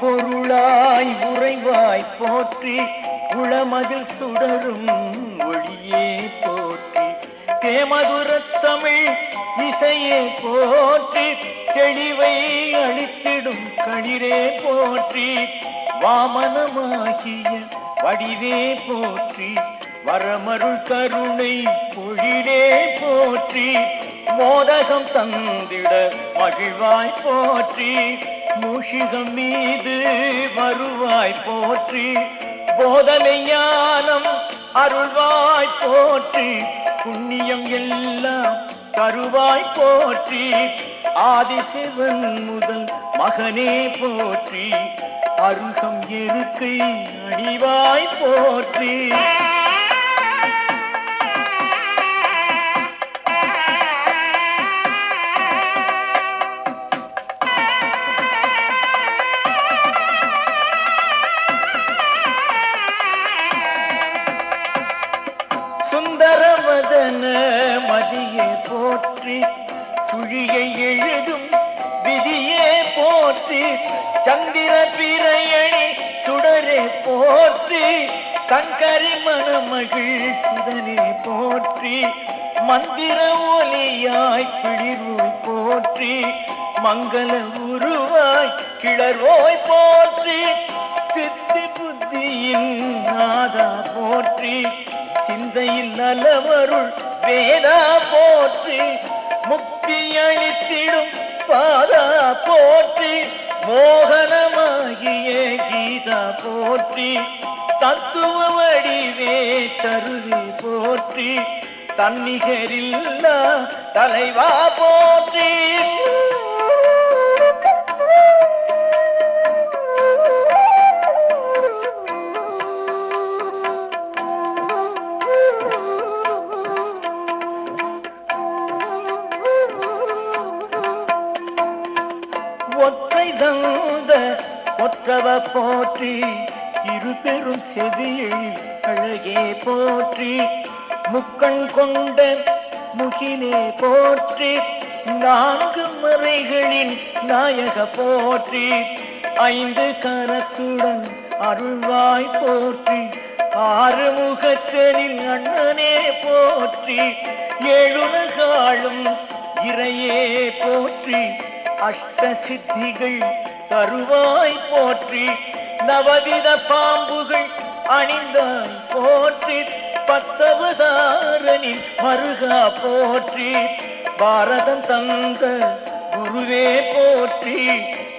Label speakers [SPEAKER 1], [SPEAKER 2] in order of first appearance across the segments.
[SPEAKER 1] பொருளாய் உறைவாய் போற்றி உளமதில் சுடரும் ஒளியே போற்றி தேமதுரத் தமிழ் இசையே போற்றி தெளிவை அளித்திடும் களிரே போற்றி வாமனமாகிய வடிவே போற்றி வரமருள் கருணை பொழிலே போற்றி மோதகம் தந்திட மகிழ்வாய் போற்றி மூஷிகம் மீது வருவாய் போற்றி போதனை ஞானம் அருள்வாய் போற்றி புண்ணியம் எல்லாம் தருவாய் போற்றி ஆதிசிவன் முதல் மகனே போற்றி அருகம் இருக்கை அணிவாய் போற்றி சுந்தரவதன மதியே போற்றி சுழியை எழுதும் விதியே போற்றி சந்திர பிறையணி சுடரே போற்றி சங்கரி மணமகள் சுதனே போற்றி மந்திர ஒலியாய் பிளிர்வோய் போற்றி மங்கள உருவாய் கிளர்வோய் போற்றி சித்தி புத்தியின் நாதா போற்றி சிந்தையில் நலவருள் வேதா போற்றி முக்தி அளித்திடும் பாதா போற்றி மோகனமாகிய கீதா போற்றி தத்துவ வடிவே தருவே போற்றி தன்னிகரில்லா தலைவா போற்றி ஒற்றை தந்த ஒற்றவ போற்றி இரு பெரும் செவியில் அழகே போற்றி முக்கண் கொண்ட முகிலே போற்றி நான்கு மறைகளின் நாயக போற்றி ஐந்து கரத்துடன் அருள்வாய் போற்றி ஆறு முகத்தனின் அண்ணனே போற்றி ஏழுலகாளும் இறையே போற்றி அஷ்ட சித்திகள் தருவாய் போற்றி நவவித பாம்புகள் அணிந்தாய் போற்றி பத்தவதாரனின் மருகா போற்றி பாரதம் தந்த குருவே போற்றி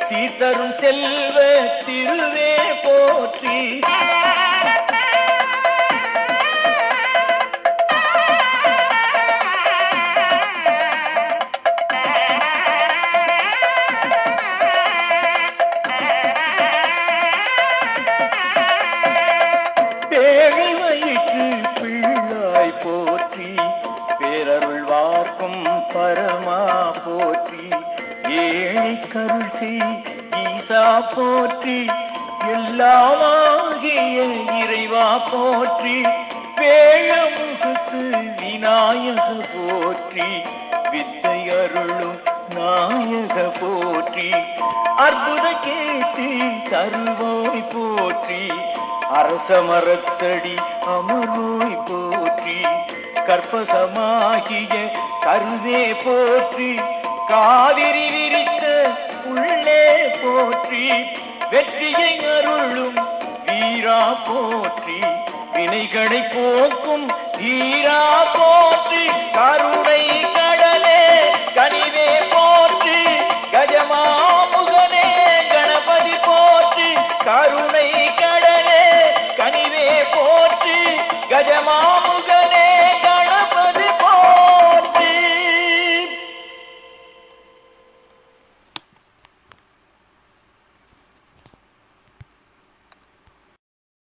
[SPEAKER 1] சீதரும் செல்வ திருவே போற்றி பரமா போற்றி ஏழை கருள் செய் ஈசா போற்றி எல்லாமாகிய இறைவா போற்றி வேழமுகத்து விநாயக போற்றி வித்தை அருளும் நாயக போற்றி அற்புத கேட்டி தருவோய் போற்றி அரச மரத்தடி அமர்வோய் போற்றி கற்பகமாகிய கருவே போற்றி காவிரி விரித்த உள்ளே போற்றி வெற்றியை அருளும் வீரா போற்றி வினைகளை போக்கும் வீரா போற்றி கருணை